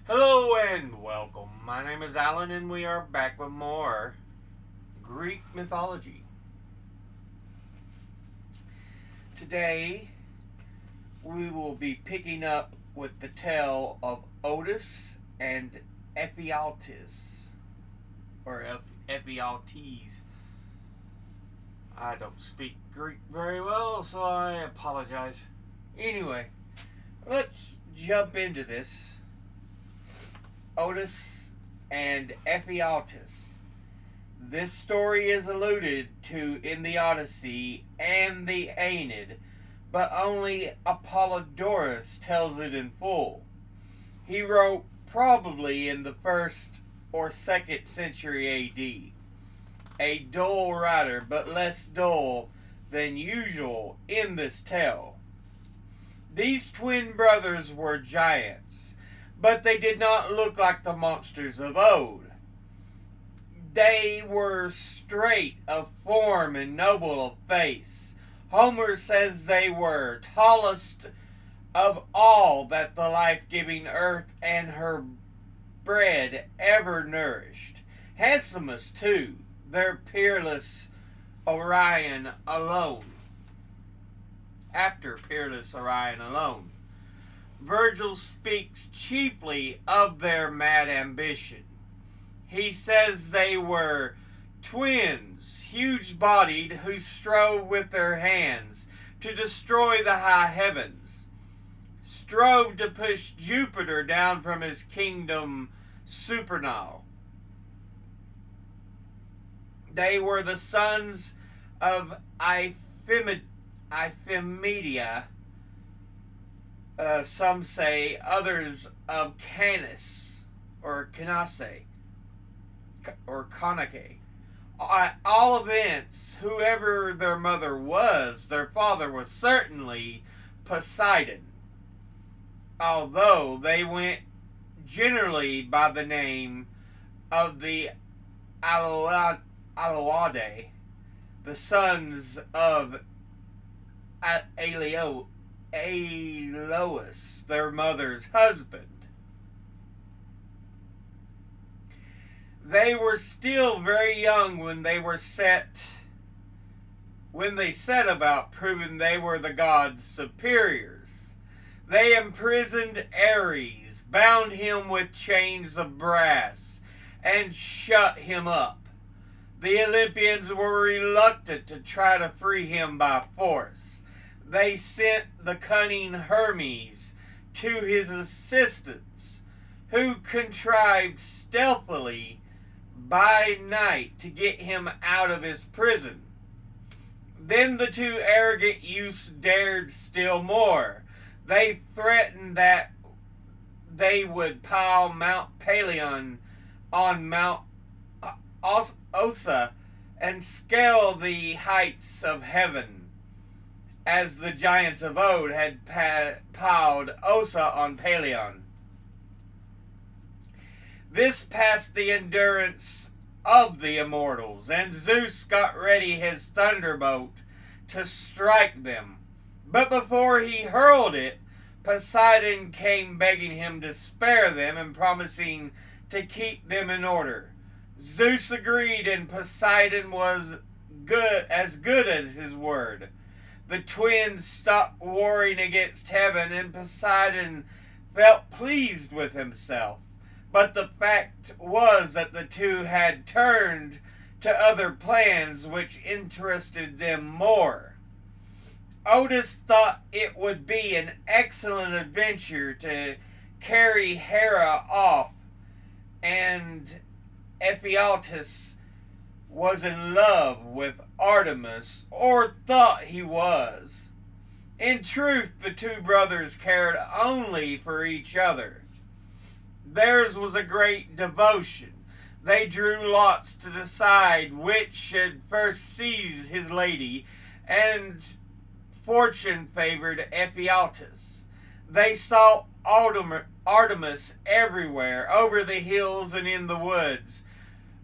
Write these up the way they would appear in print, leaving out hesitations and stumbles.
Hello and welcome. My name is Alan and we are back with more Greek mythology. Today we will be picking up with the tale of Otis and Ephialtes. Or Ephialtes. I don't speak Greek very well, so I apologize. Anyway, let's jump into this. Otis and Ephialtes. This story is alluded to in the Odyssey and the Aeneid, but only Apollodorus tells it in full. He wrote probably in the 1st or 2nd century AD. A dull writer, but less dull than usual in this tale. These twin brothers were giants, but they did not look like the monsters of old. They were straight of form and noble of face. Homer says they were tallest of all that the life-giving earth and her bread ever nourished. Handsomest, too, their peerless Orion alone. After peerless Orion alone. Virgil speaks chiefly of their mad ambition. He says they were twins, huge-bodied, who strove with their hands to destroy the high heavens, strove to push Jupiter down from his kingdom supernal. They were the sons of Iphimedia, some say, others of Canis, or Canase, or Conake. At all events, whoever their mother was, their father was certainly Poseidon, although they went generally by the name of the Aloade, the sons of Aeolus, their mother's husband. They were still very young when they set about proving they were the gods' superiors. They imprisoned Ares, bound him with chains of brass, and shut him up. The Olympians were reluctant to try to free him by force. They sent the cunning Hermes to his assistance, who contrived stealthily by night to get him out of his prison. Then the two arrogant youths dared still more. They threatened that they would pile Mount Pelion on Mount Ossa and scale the heights of heaven, as the giants of old had piled Ossa on Pelion. This passed the endurance of the immortals, and Zeus got ready his thunderbolt to strike them. But before he hurled it, Poseidon came begging him to spare them and promising to keep them in order. Zeus agreed, and Poseidon was good as his word. The twins stopped warring against heaven, and Poseidon felt pleased with himself. But the fact was that the two had turned to other plans which interested them more. Otis thought it would be an excellent adventure to carry Hera off, and Ephialtes was in love with Artemis, or thought he was. In truth, the two brothers cared only for each other. Theirs was a great devotion. They drew lots to decide which should first seize his lady, and fortune favored Ephialtes. They sought Artemis everywhere, over the hills and in the woods.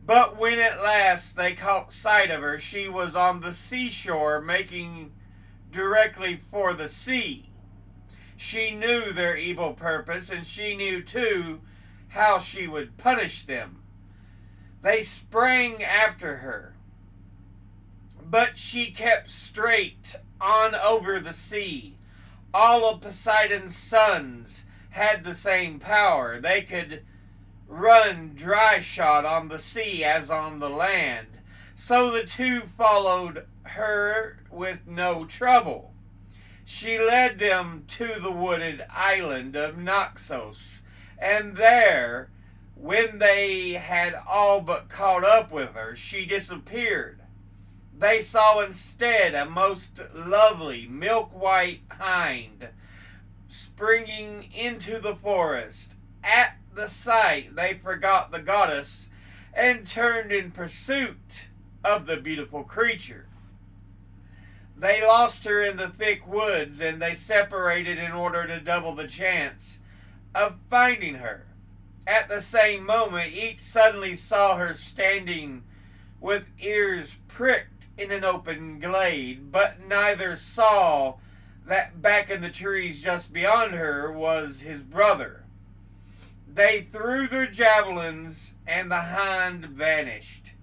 But when at last they caught sight of her, she was on the seashore, making directly for the sea. She knew their evil purpose, and she knew, too, how she would punish them. They sprang after her, but she kept straight on over the sea. All of Poseidon's sons had the same power. They could run dry shod on the sea as on the land. So the two followed her with no trouble. She led them to the wooded island of Naxos, and there, when they had all but caught up with her, she disappeared. They saw instead a most lovely milk-white hind springing into the forest. At the sight, they forgot the goddess and turned in pursuit of the beautiful creature. They lost her in the thick woods, and they separated in order to double the chance of finding her. At the same moment, each suddenly saw her standing with ears pricked in an open glade, but neither saw that back in the trees just beyond her was his brother. They threw their javelins, and the hind vanished.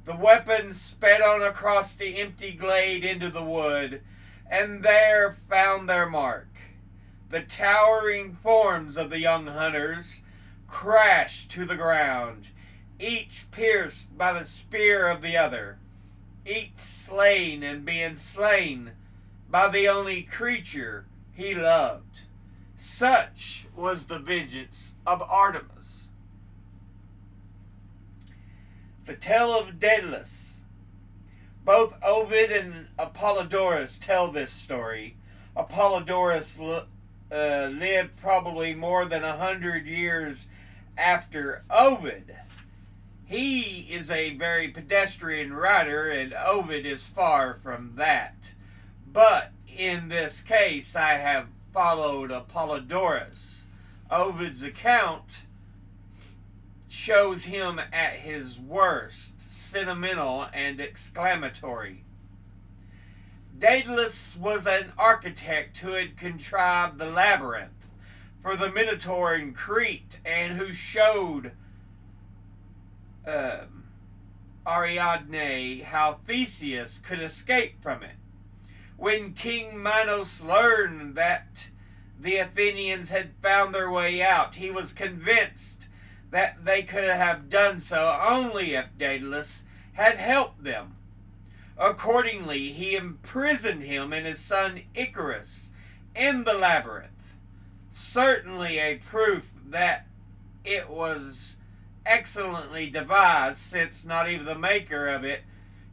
The weapons sped on across the empty glade into the wood, and there found their mark. The towering forms of the young hunters crashed to the ground, each pierced by the spear of the other, each slain and being slain by the only creature he loved. Such was the vengeance of Artemis. The tale of Daedalus. Both Ovid and Apollodorus tell this story. Apollodorus lived probably more than 100 years after Ovid. He is a very pedestrian writer, and Ovid is far from that. But in this case, I have followed Apollodorus. Ovid's account shows him at his worst, sentimental and exclamatory. Daedalus was an architect who had contrived the labyrinth for the Minotaur in Crete, and who showed Ariadne how Theseus could escape from it. When King Minos learned that the Athenians had found their way out, he was convinced that they could have done so only if Daedalus had helped them. Accordingly, he imprisoned him and his son Icarus in the labyrinth. Certainly a proof that it was excellently devised, since not even the maker of it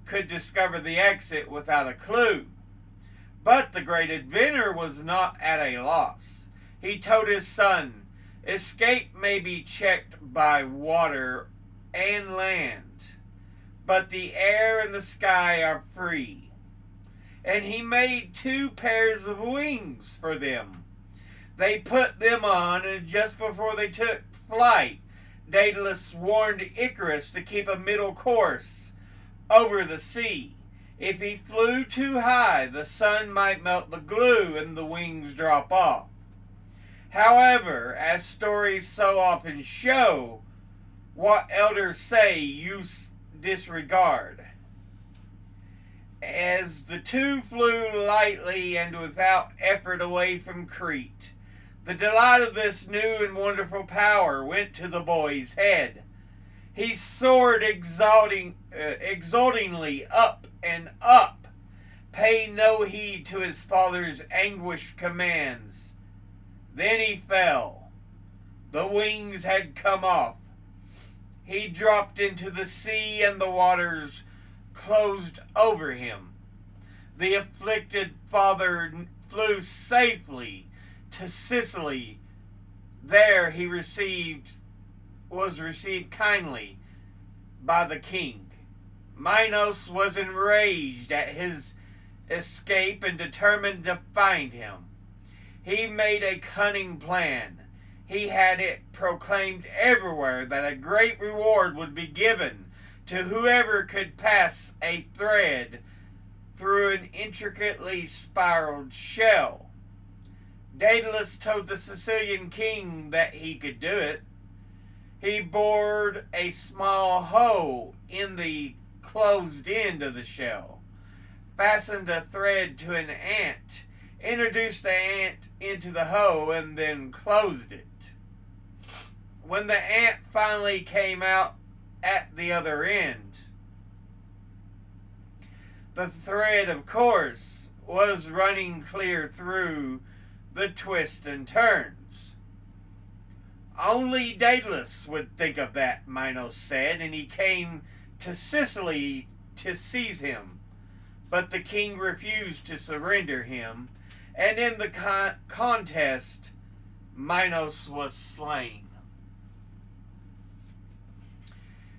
could discover the exit without a clue. But the great inventor was not at a loss. He told his son, "Escape may be checked by water and land, but the air and the sky are free." And he made 2 pairs of wings for them. They put them on, and just before they took flight, Daedalus warned Icarus to keep a middle course over the sea. If he flew too high, the sun might melt the glue and the wings drop off. However, as stories so often show, what elders say you disregard. As the two flew lightly and without effort away from Crete, the delight of this new and wonderful power went to the boy's head. He soared exultingly up and up, paying no heed to his father's anguished commands. Then he fell. The wings had come off. He dropped into the sea, and the waters closed over him. The afflicted father flew safely to Sicily. There he was received kindly by the king. Minos was enraged at his escape and determined to find him. He made a cunning plan. He had it proclaimed everywhere that a great reward would be given to whoever could pass a thread through an intricately spiraled shell. Daedalus told the Sicilian king that he could do it. he bored a small hole in the closed end of the shell, fastened a thread to an ant, introduced the ant into the hole, and then closed it. When the ant finally came out at the other end, the thread, of course, was running clear through the twists and turns. Only Daedalus would think of that, Minos said, and he came to Sicily to seize him. But the king refused to surrender him, and in the contest, Minos was slain.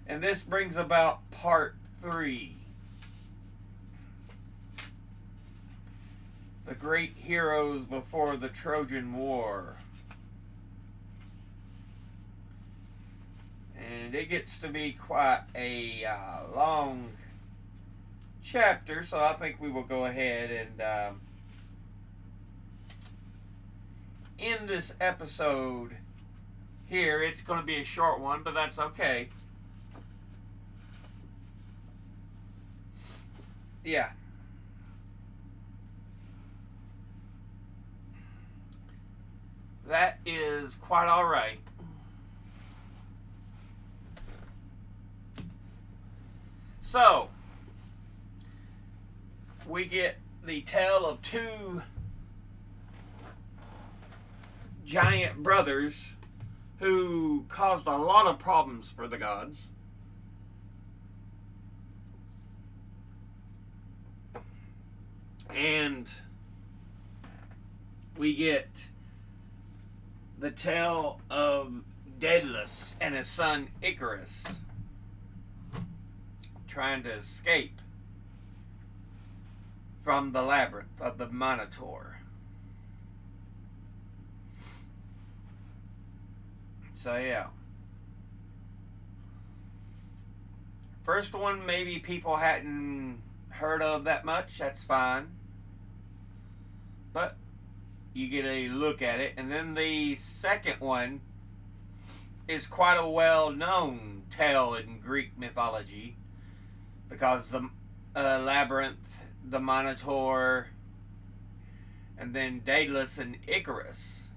And this brings about part 3. The great heroes before the Trojan War. And it gets to be quite a long chapter, so I think we will go ahead and end this episode here. It's going to be a short one, but that's okay. Yeah. That is quite all right. So, we get the tale of 2 giant brothers who caused a lot of problems for the gods. And we get the tale of Daedalus and his son Icarus trying to escape from the labyrinth of the Minotaur. So yeah. First one maybe people hadn't heard of that much, that's fine. But you get a look at it. And then the second one is quite a well-known tale in Greek mythology, because the labyrinth, the Minotaur, and then Daedalus and Icarus,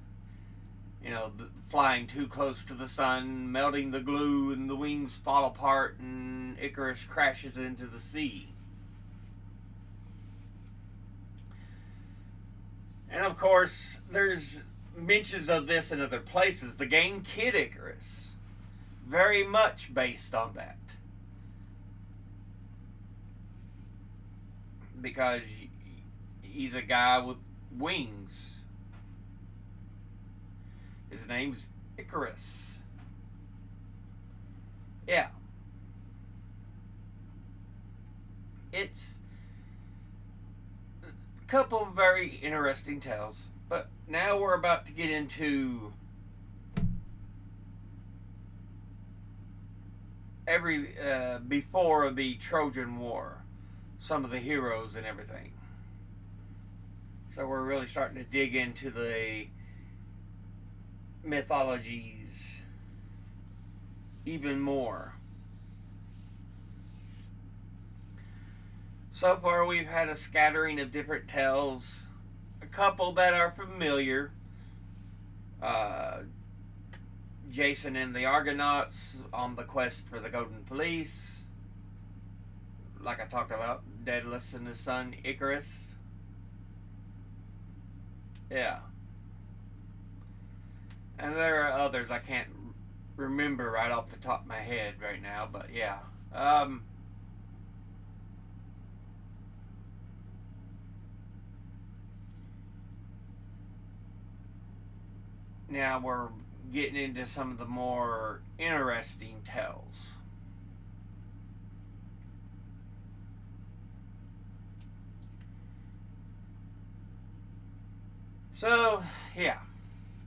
flying too close to the sun, melting the glue, and the wings fall apart, and Icarus crashes into the sea. And of course, there's mentions of this in other places. The game Kid Icarus, very much based on that. Because he's a guy with wings. His name's Icarus. Yeah. It's a couple of very interesting tales. But now we're about to get into before the Trojan War. Some of the heroes and everything. So we're really starting to dig into the mythologies even more. So far we've had a scattering of different tales. A couple that are familiar. Jason and the Argonauts on the quest for the Golden Fleece. Like I talked about, Daedalus and his son Icarus. Yeah. And there are others I can't remember right off the top of my head right now, but yeah. Now we're getting into some of the more interesting tales. So, yeah,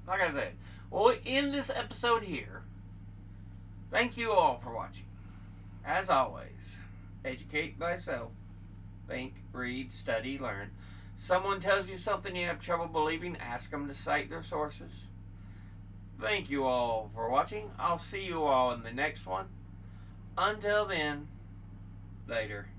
like I said, we'll end this episode here. Thank you all for watching. As always, educate thyself. Think, read, study, learn. Someone tells you something you have trouble believing, ask them to cite their sources. Thank you all for watching. I'll see you all in the next one. Until then, later.